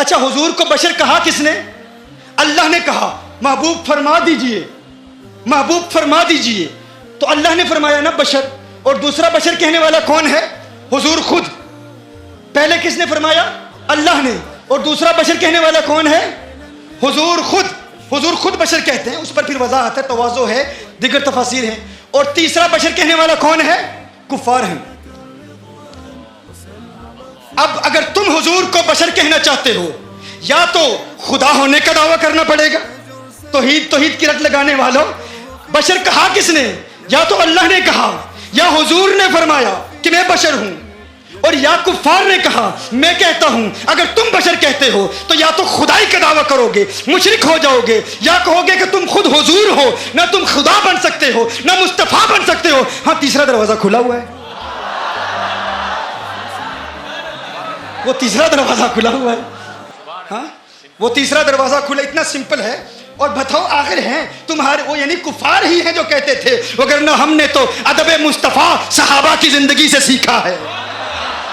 اچھا حضور کو بشر کہا کس نے؟ اللہ نے کہا محبوب فرما دیجئے، محبوب فرما دیجئے، تو اللہ نے فرمایا نا بشر، اور دوسرا بشر کہنے والا کون ہے؟ حضور خود۔ پہلے کس نے فرمایا؟ اللہ نے، اور دوسرا بشر کہنے والا کون ہے؟ حضور خود۔ حضور خود بشر کہتے ہیں، اس پر پھر وضاحت ہے، تواضع ہے، دیگر تفاسیر ہیں۔ اور تیسرا بشر کہنے والا کون ہے؟ کفار ہیں۔ اب اگر تم حضور کو بشر کہنا چاہتے ہو، یا تو خدا ہونے کا دعویٰ کرنا پڑے گا، توحید کی رٹ لگانے والوں، بشر کہا کس نے؟ یا تو اللہ نے کہا، یا حضور نے فرمایا کہ میں بشر ہوں، اور یا کفار نے کہا میں کہتا ہوں۔ اگر تم بشر کہتے ہو تو یا تو خدائی کا دعویٰ کرو گے، مشرک ہو جاؤ گے، یا کہو گے کہ تم خود حضور ہو، نہ تم خدا بن سکتے ہو نہ مصطفیٰ بن سکتے ہو۔ ہاں، تیسرا دروازہ کھلا ہوا ہے، وہ تیسرا دروازہ کھلا ہوا ہے۔ ہاں، وہ تیسرا دروازہ کھلا، اتنا سمپل ہے۔ اور بتاؤ آخر ہیں تمہارے وہ، یعنی کفار ہی ہیں جو کہتے تھے، وگرنہ ہم نے تو ادب مصطفیٰ صحابہ کی زندگی سے سیکھا ہے۔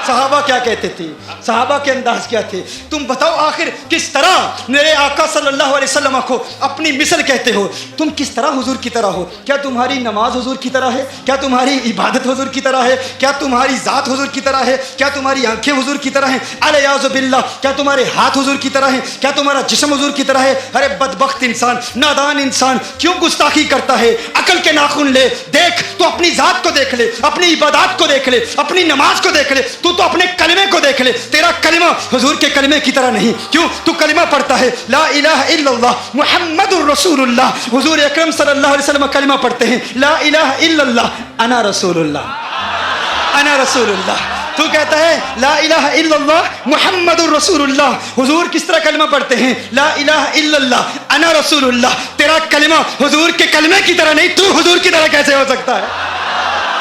صحابہ کیا کہتے تھے، صحابہ کے انداز کیا تھے۔ تم بتاؤ آخر کس طرح میرے آقا صلی اللہ علیہ وسلم کو اپنی مثل کہتے ہو؟ تم کس طرح حضور کی طرح ہو؟ کیا تمہاری نماز حضور کی طرح ہے؟ کیا تمہاری عبادت حضور کی طرح ہے؟ کیا تمہاری ذات حضور کی طرح ہے؟ کیا تمہاری آنکھیں حضور کی طرح ہیں؟ الیاذ باللہ، کیا تمہارے ہاتھ حضور کی طرح ہیں؟ کیا تمہارا جسم حضور کی طرح ہے؟ ارے بدبخت انسان، نادان انسان، کیوں گستاخی کرتا ہے؟ عقل کے ناخن لے، دیکھ تو اپنی ذات کو دیکھ لے، اپنی عبادات کو دیکھ لے، اپنی نماز کو دیکھ لے، تو اپنے کلمے کو دیکھ لے۔ تیرا کلمہ حضور کے کلمے کی طرح نہیں۔ کیوں؟ تو کلمہ پڑھتا ہے لا الہ الا اللہ محمد الرسول اللہ، حضور اکرم صلی اللہ علیہ وسلم کلمہ پڑھتے ہیں لا الہ الا اللہ انا رسول اللہ، انا رسول اللہ۔ تو کہتا ہے لا الہ الا اللہ محمد الرسول اللہ، حضور کس طرح کلمہ پڑھتے ہیں؟ لا الہ الا اللہ انا رسول اللہ۔ تیرا کلمہ حضور کے کلمے کی طرح نہیں، تو حضور کی طرح کیسے ہو سکتا ہے؟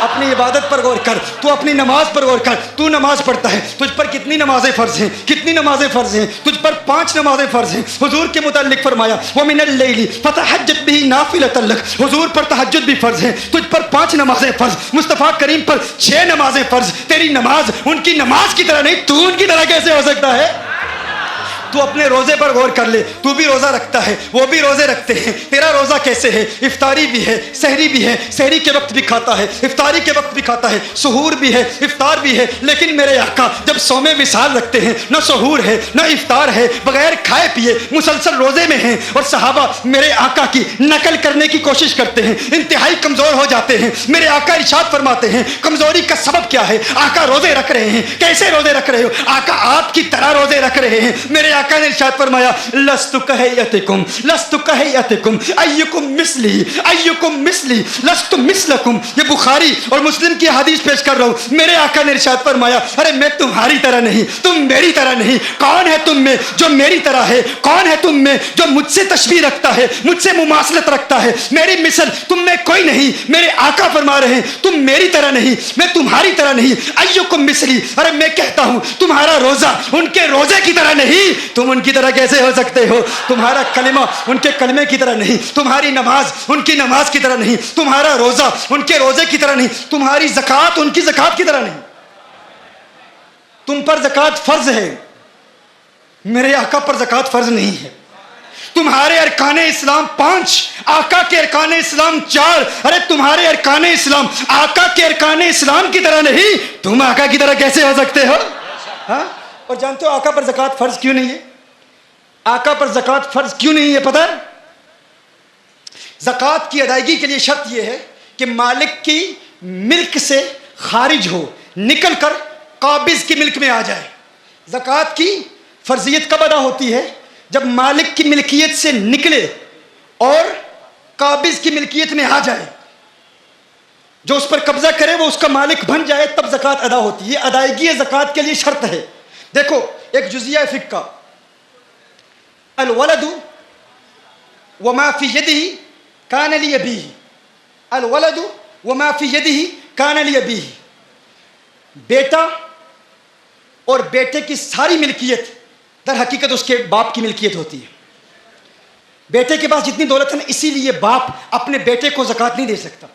اپنی عبادت پر غور کر، تو اپنی نماز پر غور کر۔ تو نماز پڑھتا ہے، تجھ پر کتنی نمازیں فرض ہیں؟ کتنی نمازیں فرض ہیں؟ تجھ پر 5 نمازیں فرض ہیں۔ حضور کے متعلق فرمایا وَمِنَ اللَّيْلِ فَتَهَجَّدْ بِهِ نَافِلَةً لَكَ، حضور پر تہجد بھی فرض ہے، تجھ پر 5 نمازیں فرض، مصطفیٰ کریم پر 6 نمازیں فرض۔ تیری نماز ان کی نماز کی طرح نہیں، تو ان کی طرح کیسے ہو سکتا ہے؟ تو اپنے روزے پر غور کر لے، تو بھی روزہ رکھتا ہے، وہ بھی روزے رکھتے ہیں، تیرا روزہ کیسے ہے؟ افطاری بھی ہے، سحری بھی ہے، سحری کے وقت بھی کھاتا ہے، افطاری کے وقت بھی کھاتا ہے، سحور بھی ہے، افطار بھی ہے۔ لیکن میرے آقا جب صوم وصال رکھتے ہیں، نہ سحور ہے نہ افطار ہے، بغیر کھائے پیے مسلسل روزے میں ہیں، اور صحابہ میرے آقا کی نقل کرنے کی کوشش کرتے ہیں، انتہائی کمزور ہو جاتے ہیں۔ میرے آقا ارشاد فرماتے ہیں کمزوری کا سبب کیا ہے؟ آقا روزے رکھ رہے ہیں، کیسے روزے رکھ رہے ہو؟ آقا آپ کی طرح روزے رکھ رہے ہیں۔ میرے آقا نے ارشاد فرمایا لست کہیتکم، لست کہیتکم ایکم مثلی، ایکم مثلی لست مثلکم۔ یہ بخاری اور مسلم کی حدیث پیش کر رہا ہوں۔ میرے آقا نے ارشاد فرمایا ارے میں تمہاری طرح نہیں، تم میری طرح نہیں۔ کون ہے تم میں جو میری طرح ہے؟ کون ہے تم میں جو مجھ سے تشبیہ رکھتا ہے، مجھ سے مماثلت رکھتا ہے؟ میری مثل تم میں کوئی نہیں۔ میرے آقا فرما رہے ہیں تم میری طرح نہیں، میں تمہاری طرح نہیں۔ ایکم مثلی، ارے میں کہتا ہوں تمہارا روزہ ان کے روزے کی طرح نہیں، تم ان کی طرح کیسے ہو سکتے ہو؟ تمہارا کلمہ ان کے کلمے کی طرح نہیں، تمہاری نماز ان کی نماز کی طرح نہیں، تمہارا روزہ ان کے روزے کی طرح نہیں، تمہاری زکوٰۃ ان کی زکوٰۃ کی طرح نہیں۔ تم پر زکوٰۃ فرض ہے، میرے آقا پر زکوٰۃ فرض نہیں ہے۔ تمہارے ارکان اسلام 5، آقا کے ارکان اسلام 4۔ ارے تمہارے ارکان اسلام آقا کے ارکان اسلام کی طرح نہیں، تم آقا کی طرح کیسے ہو سکتے ہو؟ ہاں؟ اور جانتے ہو آقا پر زکوٰۃ فرض کیوں نہیں ہے؟ آقا پر زکوٰۃ فرض کیوں نہیں ہے پتہ ہے؟ زکوٰۃ کی ادائیگی کے لیے شرط یہ ہے کہ مالک کی ملک سے خارج ہو، نکل کر قابض کی ملک میں آ جائے۔ زکوٰۃ کی فرضیت کب ادا ہوتی ہے؟ جب مالک کی ملکیت سے نکلے اور قابض کی ملکیت میں آ جائے، جو اس پر قبضہ کرے وہ اس کا مالک بن جائے، تب زکوٰۃ ادا ہوتی ہے۔ یہ ادائیگی زکوٰۃ کے لیے شرط ہے۔ دیکھو ایک جزیہ فقہ کا، الولد وما فی یدہ کان لابیہ، الولد وما فی یدہ کان لابیہ، بیٹا اور بیٹے کی ساری ملکیت در حقیقت اس کے باپ کی ملکیت ہوتی ہے۔ بیٹے کے پاس جتنی دولت ہے نا، اسی لیے باپ اپنے بیٹے کو زکوٰۃ نہیں دے سکتا۔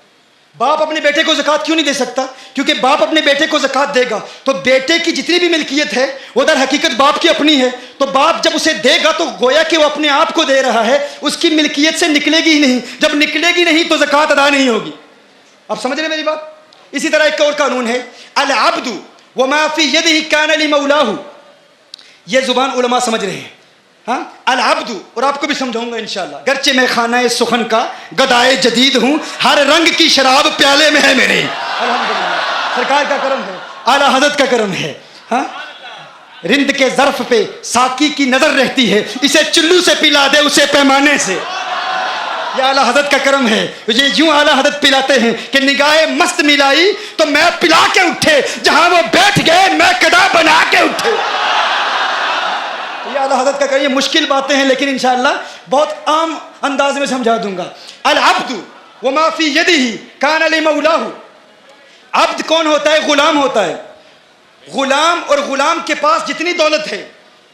باپ اپنے بیٹے کو زکوٰۃ کیوں نہیں دے سکتا؟ کیونکہ باپ اپنے بیٹے کو زکوٰۃ دے گا تو بیٹے کی جتنی بھی ملکیت ہے وہ در حقیقت باپ کی اپنی ہے، تو باپ جب اسے دے گا تو گویا کہ وہ اپنے آپ کو دے رہا ہے، اس کی ملکیت سے نکلے گی ہی نہیں، جب نکلے گی نہیں تو زکوٰۃ ادا نہیں ہوگی۔ اب سمجھ رہے میری بات؟ اسی طرح ایک اور قانون ہے، العبد وما فی یدہ کان لمولاہ، یہ زبان علماء سمجھ رہے ہیں، ہاں العبد، اور آپ کو بھی سمجھاؤں گا انشاءاللہ، گرچہ میں خانہ سخن کا گدائے جدید ہوں، ہر رنگ کی شراب پیالے میں ہے میرے، الحمدللہ سرکار کا کرم ہے، اعلیٰ حضرت کا کرم ہے، ہاں رند کے ظرف پہ ساقی کی نظر رہتی ہے، اسے چلو سے پلا دے اسے پیمانے سے، یہ اعلیٰ حضرت کا کرم ہے، یہ یوں اعلیٰ حضرت پلاتے ہیں کہ نگاہ مست ملائی تو میں پلا کے اٹھے، جہاں وہ بیٹھ گئے میں کدا بنا کے اٹھے۔ یہ اعلیٰ حضرت کا کرم، یہ مشکل باتیں ہیں لیکن انشاءاللہ بہت عام انداز میں سمجھا دوں گا۔ العبد وما فی یدہ کان لمولاہ، عبد کون ہوتا ہے؟ غلام ہوتا ہے، غلام، اور غلام کے پاس جتنی دولت ہے،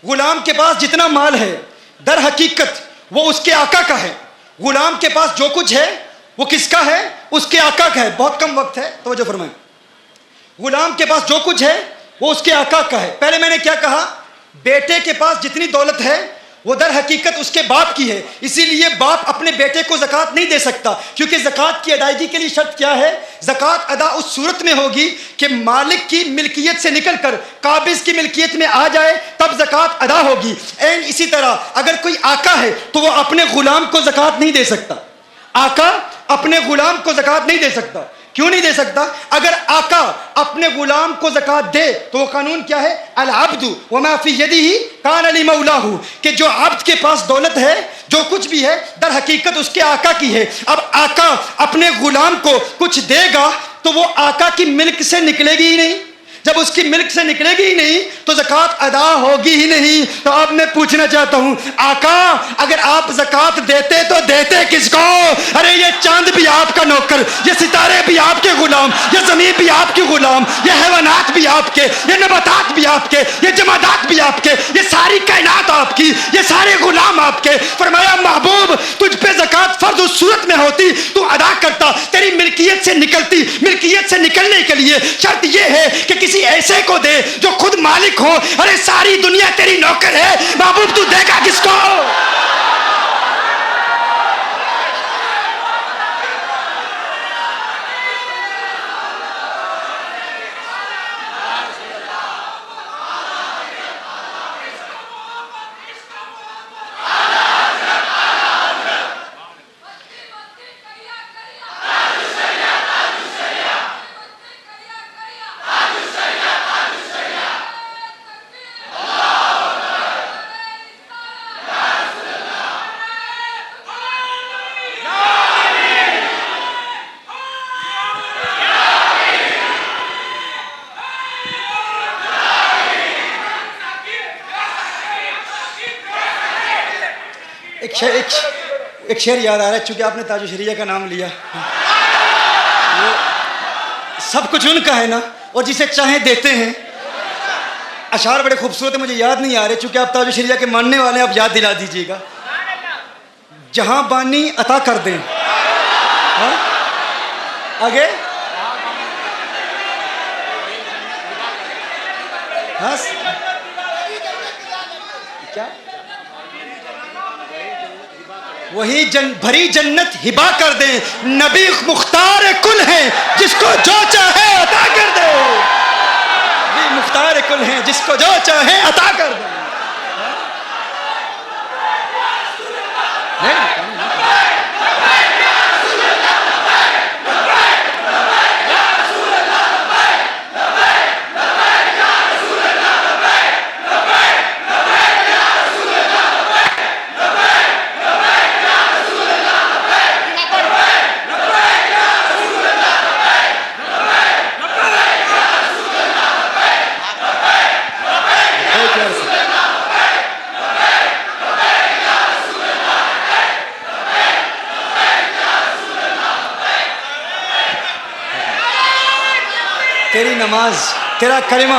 غلام کے پاس جتنا مال ہے، در حقیقت وہ اس کے آقا کا ہے۔ غلام کے پاس جو کچھ ہے وہ کس کا ہے؟ اس کے آقا کا ہے۔ بہت کم وقت ہے، توجہ فرمائیں۔ غلام کے پاس جو کچھ ہے وہ اس کے آقا کا ہے۔ پہلے میں نے کیا کہا؟ بیٹے کے پاس جتنی دولت ہے وہ در حقیقت اس کے باپ کی ہے، اسی لیے باپ اپنے بیٹے کو زکوٰۃ نہیں دے سکتا، کیونکہ زکوٰۃ کی ادائیگی کے لیے شرط کیا ہے؟ زکوٰۃ ادا اس صورت میں ہوگی کہ مالک کی ملکیت سے نکل کر قابض کی ملکیت میں آ جائے، تب زکوٰۃ ادا ہوگی۔ این اسی طرح اگر کوئی آقا ہے تو وہ اپنے غلام کو زکوٰۃ نہیں دے سکتا، آقا اپنے غلام کو زکوٰۃ نہیں دے سکتا۔ کیوں نہیں دے سکتا؟ اگر آقا اپنے غلام کو زکوٰۃ دے تو وہ قانون کیا ہے؟ العبد وما فی یدہ کان لمولاہ، کہ جو عبد کے پاس دولت ہے، جو کچھ بھی ہے، در حقیقت اس کے آقا کی ہے۔ اب آقا اپنے غلام کو کچھ دے گا تو وہ آقا کی ملک سے نکلے گی ہی نہیں، جب اس کی ملک سے نکلے گی ہی نہیں تو زکوٰۃ ادا ہوگی ہی نہیں۔ تو اب میں پوچھنا چاہتا ہوں، آقا اگر آپ زکوٰۃ دیتے تو دیتے کس کو؟ ارے یہ چاند بھی آپ کا نوکر، یہ ستارے بھی آپ کے غلام، یہ زمین بھی آپ کی غلام، یہ حیوانات بھی آپ کے، یہ نباتات بھی آپ کے، یہ جمادات بھی آپ کے، یہ ساری کائنات آپ کی، یہ سارے غلام آپ کے۔ فرمایا محبوب تجھ پہ زکوٰۃ فرض اس صورت میں ہوتی تو ادا کرتا، تیری ملکیت سے نکلتی۔ ملکیت سے نکلنے کے لیے شرط یہ ہے کہ کسی ایسے کو دے جو خود مالک ہو۔ ارے ساری دنیا تیری نوکر ہے، محبوب تو دے گا کس کو؟ ایک شعر یاد آ رہا ہے، چونکہ آپ نے تاج الشریعہ کا نام لیا، سب کچھ ان کا ہے نا، اور جسے چاہیں دیتے ہیں۔ اشعار بڑے خوبصورت ہیں، مجھے یاد نہیں آ رہے، چونکہ آپ تاج الشریعہ کے ماننے والے ہیں، آپ یاد دلا دیجیے گا۔ جہاں بانی عطا کر دیں، ہاں آگے، ہاں کیا، وہی بھری جنت ہبا کر دیں، نبی مختار کل ہیں جس کو جو چاہے عطا کر دے، نبی مختار کل ہیں جس کو جو چاہے عطا کر دیں۔ تیری نماز، تیرا کلمہ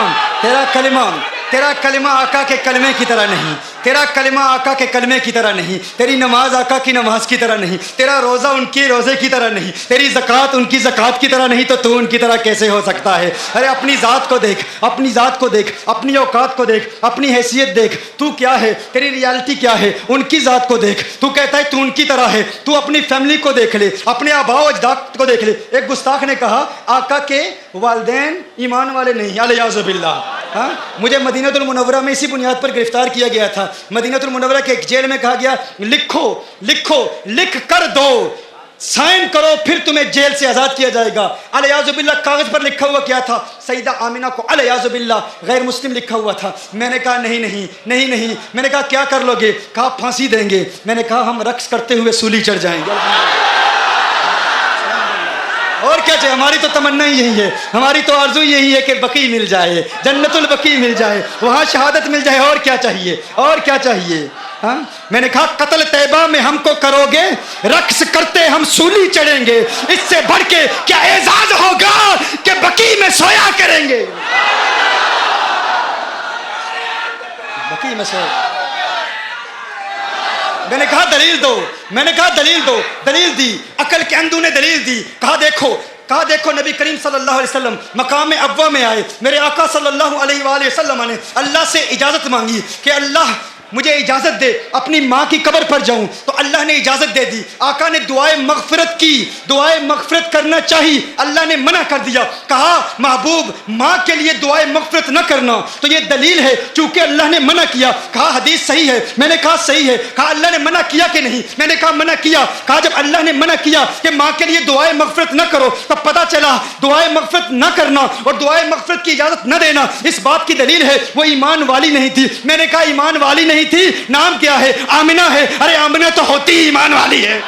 آقا کے کلمے کی طرح نہیں، تیرا کلمہ آقا کے کلمے کی طرح نہیں، تیری نماز آقا کی نماز کی طرح نہیں، تیرا روزہ ان کے روزے کی طرح نہیں، تیری زکوٰۃ ان کی زکوٰۃ کی طرح نہیں، تو ان کی طرح کیسے ہو سکتا ہے؟ ارے اپنی ذات کو دیکھ، اپنی ذات کو دیکھ، اپنی اوقات کو دیکھ، اپنی حیثیت دیکھ، تو کیا ہے، تیری ریالٹی کیا ہے، ان کی ذات کو دیکھ، تو کہتا ہے تو ان کی طرح ہے، تو اپنی فیملی کو دیکھ لے، اپنے آباء و اجداد کو دیکھ لے۔ ایک گستاخ نے کہا آقا کے والدین ایمان والے نہیں، الیاذ باللہ۔ ہاں، مجھے مدینہ المنورہ میں اسی بنیاد پر گرفتار کیا گیا تھا۔ مدینہ المنورہ کے ایک جیل میں کہا گیا لکھو لکھو، لکھ کر دو، سائن کرو، پھر تمہیں جیل سے آزاد کیا جائے گا۔ الیاذ باللہ کاغذ پر لکھا ہوا کیا تھا؟ سیدہ آمنہ کو الیاذ باللہ غیر مسلم لکھا ہوا تھا۔ میں نے کہا نہیں نہیں نہیں نہیں، میں نے کہا کیا کر لو گے؟ کہا پھانسی دیں گے۔ میں نے کہا ہم رقص کرتے ہوئے سولی چڑھ جائیں گے۔ اور کیا چاہیے؟ ہماری تو تمنا ہی یہی ہے، ہماری تو آرزو یہی ہے کہ بقی مل جائے، جنت البقی مل جائے، وہاں شہادت مل جائے۔ اور کیا چاہیے؟ اور کیا چاہیے؟ ہاں، میں نے کہا قتل طیبہ میں ہم کو کرو گے، رقص کرتے ہم سولی چڑھیں گے، اس سے بڑھ کے کیا اعزاز ہوگا کہ بقی میں سویا کریں گے۔ بقی میں سویا۔ میں نے کہا دلیل دو، میں نے کہا دلیل دو، دلیل دی، عقل کے اندھو نے دلیل دی۔ کہا دیکھو نبی کریم صلی اللہ علیہ وسلم مقام ابوا میں آئے، میرے آقا صلی اللہ علیہ وآلہ وسلم نے اللہ سے اجازت مانگی کہ اللہ مجھے اجازت دے اپنی ماں کی قبر پر جاؤں، تو اللہ نے اجازت دے دی۔ آقا نے دعائے مغفرت کی، دعائے مغفرت کرنا چاہی، اللہ نے منع کر دیا۔ کہا محبوب ماں کے لیے دعائے مغفرت نہ کرنا، تو یہ دلیل ہے چونکہ اللہ نے منع کیا۔ کہا حدیث صحیح ہے، میں نے کہا صحیح ہے۔ کہا اللہ نے منع کیا کہ نہیں؟ میں نے کہا منع کیا۔ کہا جب اللہ نے منع کیا کہ ماں کے لیے دعائے مغفرت نہ کرو، تب پتہ چلا دعائے مغفرت نہ کرنا اور دعائے مغفرت کی اجازت نہ دینا اس بات کی دلیل ہے وہ ایمان والی نہیں تھی۔ میں نے کہا ایمان والی نہیں تھی، نام کیا ہے؟ آمنہ ہے۔ ارے آمنہ تو ہوتی ایمان والی ہے،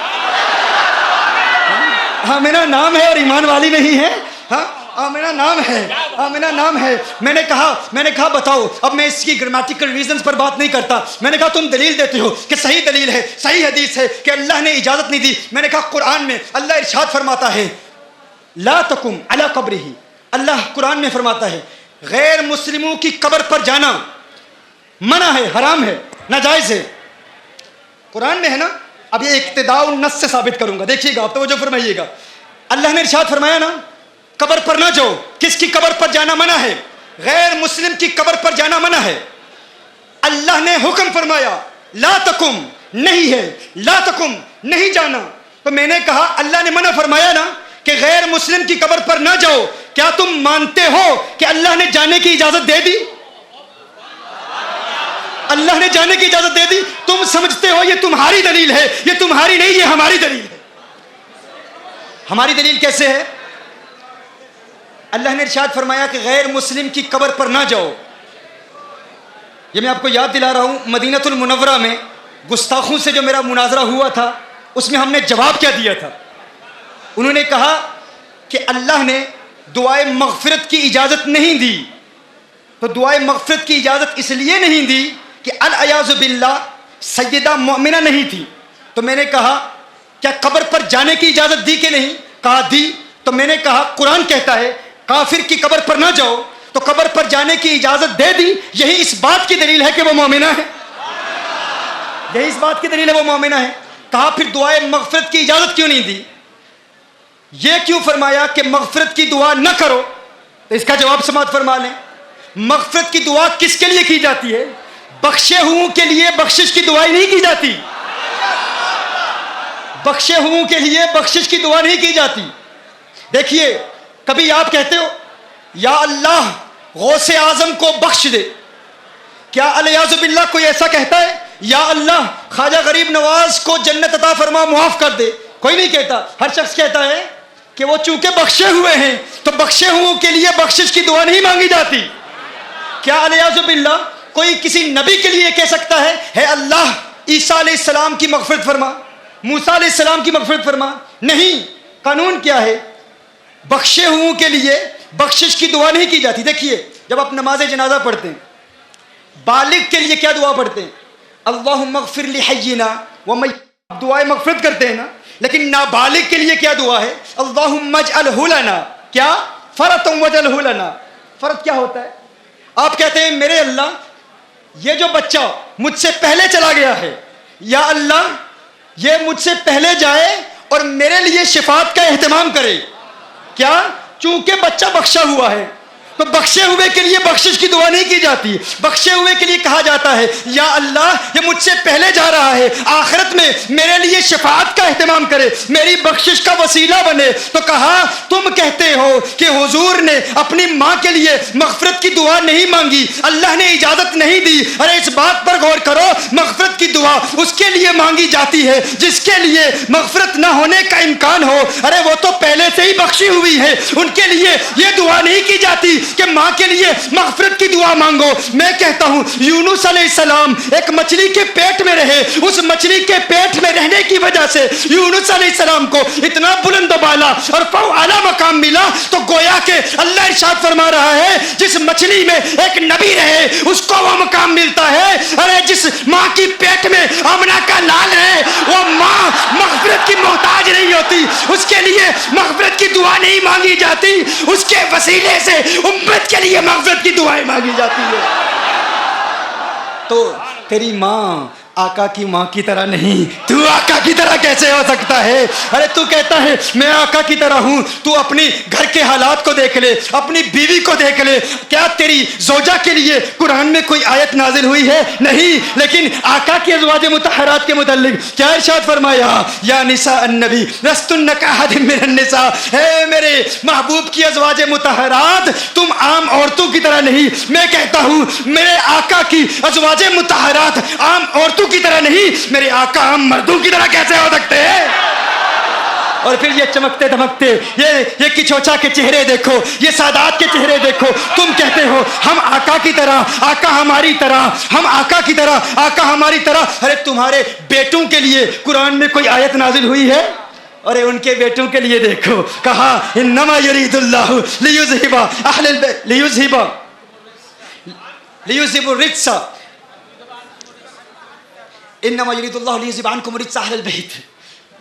آمنہ نام ہے اور ایمان والی نہیں ہے۔ ہاں، آمنہ نام ہے، آمنہ نام ہے۔ میں نے کہا بتاؤ، اب میں اس کی گرامیٹیکل ریزنز پر بات نہیں کرتا۔ میں نے کہا تم دلیل دیتے ہو کہ صحیح دلیل ہے، صحیح حدیث ہے کہ اللہ نے اجازت نہیں دی۔ میں نے کہا قرآن میں اللہ ارشاد فرماتا ہے لا تقم علی قبرہ، اللہ قرآن میں فرماتا ہے غیر مسلموں کی قبر پر جانا منع ہے، حرام ہے، ناجائز ہے۔ قرآن میں ہے نا، اب یہ اقتداء النص سے ثابت کروں گا، دیکھیے گا، توجہ فرمائیے گا۔ اللہ نے ارشاد فرمایا نا قبر پر نہ جاؤ، کس کی قبر پر جانا منع ہے؟ غیر مسلم کی قبر پر جانا منع ہے۔ اللہ نے حکم فرمایا لا تقم، نہیں ہے، لا تقم نہیں جانا۔ تو میں نے کہا اللہ نے منع فرمایا نا کہ غیر مسلم کی قبر پر نہ جاؤ، کیا تم مانتے ہو کہ اللہ نے جانے کی اجازت دے دی؟ اللہ نے جانے کی اجازت دے دی۔ تم سمجھتے ہو یہ تمہاری دلیل ہے، یہ تمہاری نہیں، یہ ہماری دلیل ہے۔ ہماری دلیل کیسے ہے؟ اللہ نے ارشاد فرمایا کہ غیر مسلم کی قبر پر نہ جاؤ۔ یہ میں آپ کو یاد دلا رہا ہوں، مدینہ المنورہ میں گستاخوں سے جو میرا مناظرہ ہوا تھا اس میں ہم نے جواب کیا دیا تھا؟ انہوں نے کہا کہ اللہ نے دعائے مغفرت کی اجازت نہیں دی۔ تو دعائے مغفرت کی اجازت اس لیے نہیں دی کہ الیاذ باللہ سیدہ مومنہ نہیں تھی۔ تو میں نے کہا کیا قبر پر جانے کی اجازت دی کہ نہیں؟ کہا دی۔ تو میں نے کہا قرآن کہتا ہے کافر کی قبر پر نہ جاؤ، تو قبر پر جانے کی اجازت دے دی، یہی اس بات کی دلیل ہے کہ وہ مومنہ ہے، یہی اس بات کی دلیل ہے وہ مومنہ ہے۔ کہا پھر دعائے مغفرت کی اجازت کیوں نہیں دی؟ یہ کیوں فرمایا کہ مغفرت کی دعا نہ کرو؟ تو اس کا جواب سماعت فرما لیں۔ مغفرت کی دعا کس کے لیے کی جاتی ہے؟ بخشے ہوں کے لیے بخشش کی دعائیں نہیں کی جاتی، بخشے ہوں کے لیے بخشش کی دعا نہیں کی جاتی۔ دیکھیے کبھی آپ کہتے ہو یا اللہ غوث اعظم کو بخش دے، کیا الیاذ باللہ کوئی ایسا کہتا ہے یا اللہ خواجہ غریب نواز کو جنت عطا فرما معاف کر دے؟ کوئی نہیں کہتا۔ ہر شخص کہتا ہے کہ وہ چونکہ بخشے ہوئے ہیں تو بخشے ہوں کے لیے بخشش کی دعا نہیں مانگی جاتی۔ کیا الیاذ باللہ کوئی کسی نبی کے لیے کہہ سکتا ہے اے اللہ عیسیٰ علیہ السلام کی مغفرت فرما، موسیٰ علیہ السلام کی مغفرت فرما؟ نہیں۔ قانون کیا ہے؟ بخشے ہوں کے لیے بخشش کی دعا نہیں کی جاتی۔ دیکھیے جب آپ نماز جنازہ پڑھتے ہیں بالغ کے لیے کیا دعا پڑھتے ہیں؟ اللہم اغفر لحینا ومیتنا، دعائے مغفرت کرتے ہیں نا۔ لیکن نابالغ کے لیے کیا دعا ہے؟ اللہم اجعلہ لنا، کیا؟ فرطا واجعلہ لنا۔ فرط کیا ہوتا ہے؟ آپ کہتے ہیں میرے اللہ یہ جو بچہ مجھ سے پہلے چلا گیا ہے، یا اللہ یہ مجھ سے پہلے جائے اور میرے لیے شفاعت کا اہتمام کرے. کیا؟ چونکہ بچہ بخشا ہوا ہے تو بخشے ہوئے کے لیے بخشش کی دعا نہیں کی جاتی. بخشے ہوئے کے لیے کہا جاتا ہے یا اللہ یہ مجھ سے پہلے جا رہا ہے، آخرت میں میرے لیے شفاعت کا اہتمام کرے، میری بخشش کا وسیلہ بنے. تو کہا تم کہتے ہو کہ حضور نے اپنی ماں کے لیے مغفرت کی دعا نہیں مانگی، اللہ نے اجازت نہیں دی. ارے اس بات پر غور کرو، مغفرت کی دعا اس کے لیے مانگی جاتی ہے جس کے لیے مغفرت نہ ہونے کا امکان ہو. ارے وہ تو پہلے سے ہی بخشی ہوئی ہے، ان کے لیے یہ دعا نہیں کی جاتی کہ ماں کے لیے مغفرت کی دعا مانگو. میں کہتا ہوں یونس علیہ السلام ایک مچھلی کے پیٹ میں رہے، اس مچھلی کے پیٹ میں رہنے کی وجہ سے یونس علیہ السلام کو اتنا بلند و بالا اور اعلیٰ مقام ملا. تو گویا کہ اللہ ارشاد فرما رہا ہے جس مچھلی میں ایک نبی رہے اس کو وہ مقام ملتا ہے. ارے جس ماں کی پیٹ میں آمنہ کا لال ہے وہ ماں مغفرت کی محتاج نہیں ہوتی، اس کے لیے مغفرت کی دعا نہیں مانگی جاتی، اس کے وسیلے سے امت کے لیے مغفرت کی دعائیں مانگی جاتی ہے. تو تیری ماں آقا کی ماں کی طرح نہیں، تو آقا کی طرح کیسے ہو سکتا ہے؟ ارے تو کہتا ہے میں آقا کی طرح ہوں، تو اپنی گھر کے حالات کو دیکھ لے، اپنی بیوی کو دیکھ لے. کیا تیری زوجہ کے لیے قرآن میں کوئی آیت نازل ہوئی ہے؟ نہیں. لیکن آقا کی ازواج مطہرات کے متعلق کیا ارشاد فرمایا؟ یا نساء النبی لستن کاحد من النساء، اے میرے محبوب کی ازواج مطہرات تم عام عورتوں کی طرح نہیں. میں کہتا ہوں میرے آقا کی ازواج مطہرات عام عورتوں کی طرح نہیں، میرے آقا ہم مردوں کی طرح کیسے ہو سکتے ہیں؟ اور پھر یہ چمکتے دمکتے یہ کچوچا کے چہرے دیکھو، یہ سادات کے چہرے دیکھو. تم کہتے ہو ہم آقا کی طرح، آقا ہماری طرح، ہم آقا کی طرح، آقا ہماری طرح. ارے تمہارے بیٹوں کے لیے قرآن میں کوئی آیت نازل ہوئی ہے؟ ارے ان کے بیٹوں کے لیے دیکھو، کہا انما یرید اللہ لیذہب اہل البیت لیذہب الرجس، انما یرید اللہ لیذہب عنکم الرجس اہل البیت.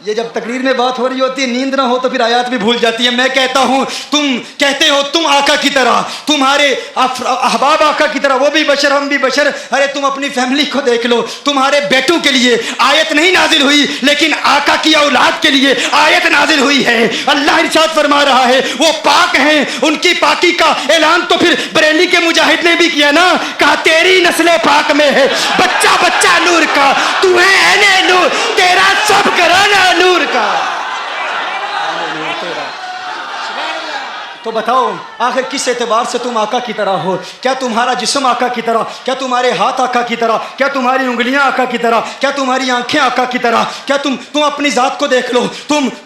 یہ جب تقریر میں بات ہو رہی ہوتی ہے نیند نہ ہو تو پھر آیات بھی بھول جاتی ہے. میں کہتا ہوں تم کہتے ہو تم آقا کی طرح، تمہارے احباب آقا کی طرح، وہ بھی بشر ہم بھی بشر. ارے تم اپنی فیملی کو دیکھ لو، تمہارے بیٹوں کے لیے آیت نہیں نازل ہوئی لیکن آقا کی اولاد کے لیے آیت نازل ہوئی ہے. اللہ ارشاد فرما رہا ہے وہ پاک ہیں، ان کی پاکی کا اعلان تو پھر بریلی کے مجاہد نے بھی کیا نا، کہا تیری نسل پاک میں ہے بچہ بچہ نور کا، تو ہے اہل نور، تیرا سب کرانا نور کا. تو بتاؤ آخر کس اعتبار سے تم آقا کی طرح ہو؟ کیا تمہارا جسم آقا کی طرح؟ کیا تمہارے ہاتھ آقا کی طرح؟ کیا تمہاری انگلیاں آقا کی طرح؟ کیا تمہاری آنکھیں آقا کی طرح؟ کیا تم اپنی ذات کو دیکھ لو،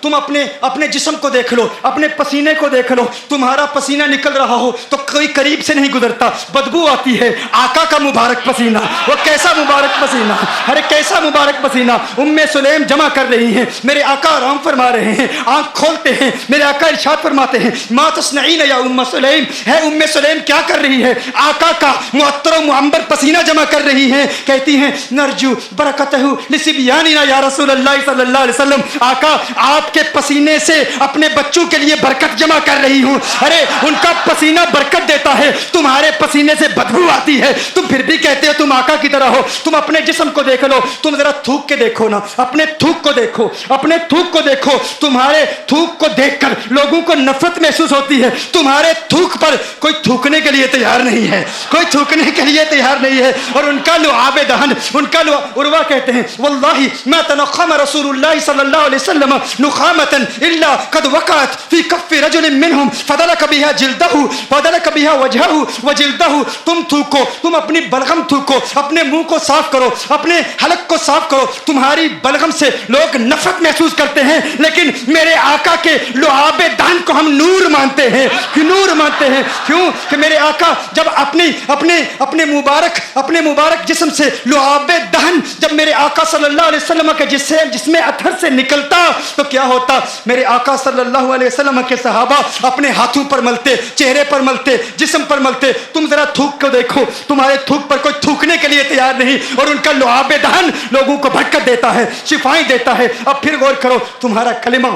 تم اپنے جسم کو دیکھ لو، اپنے پسینے کو دیکھ لو. تمہارا پسینہ نکل رہا ہو تو کوئی قریب سے نہیں گزرتا، بدبو آتی ہے. آقا کا مبارک پسینہ، وہ کیسا مبارک پسینہ، ارے کیسا مبارک پسینہ. ام سلیم جمع کر رہی ہیں، میرے آقا آرام فرما رہے ہیں، آنکھ کھولتے ہیں، میرے آقا ارشاد فرماتے ہیں ما تصنعین یا ام سلیم، ہے ام سلیم کیا کر رہی ہے؟ آقا کا معطر و معمبر پسینہ جمع کر رہی ہیں. کہتی ہیں نرجو برکتہ لصبیاننا یا رسول اللہ صلی اللہ علیہ وسلم، آقا آپ کے پسینے سے اپنے بچوں کے لیے برکت جمع کر رہی ہوں. ارے ان کا پسینہ برکت دیتا ہے، تمہارے پسینے سے بدبو آتی ہے، تم پھر بھی کہتے ہو تم آقا کی طرح ہو. تم اپنے جسم کو دیکھ لو، تم ذرا تھوک کے دیکھو نا، اپنے تھوک کو دیکھو، اپنے تھوک کو دیکھو. تمہارے تھوک کو دیکھ کر لوگوں کو نفرت محسوس ہوتی ہے. تمہارے تھوک پر کوئی تھوکنے کے لیے تیار نہیں ہے، کوئی تھوکنے کے لیے تیار نہیں ہے. اور ان کا لعاب دہن، ان کا عروہ کہتے ہیں واللہ ما تنخم رسول اللہ صلی اللہ علیہ وسلم نخامتا الا قد وقعت فی کف رجل منہم فدلک بها جلدہ فدلک بها وجہہ وجلدہ. تم تھوکو، تم اپنی بلغم تھوکو، اپنے منہ کو صاف کرو، اپنے حلق کو صاف کرو. تمہاری بلغم سے لوگ نفرت محسوس کرتے ہیں لیکن میرے آقا کے لعاب دہن کو ہم نور مانتے ہیں، نور مانتے ہیں. کیوں کہ میرے آقا جب اپنے مبارک جسم سے لعاب دہن جب میرے آقا صلی اللہ علیہ وسلم کے جسم اتھر سے نکلتا تو کیا ہوتا؟ میرے آقا صلی اللہ علیہ وسلم کے صحابہ اپنے ہاتھوں پر ملتے، چہرے پر ملتے، جسم پر ملتے. تم ذرا تھوک کو دیکھو، تمہارے تھوک پر کوئی تھوکنے کے لیے تیار نہیں اور ان کا لعاب دہن لوگوں کو برکت دیتا ہے، شفائیں دیتا ہے. اب پھر غور کرو، تمہارا کلمہ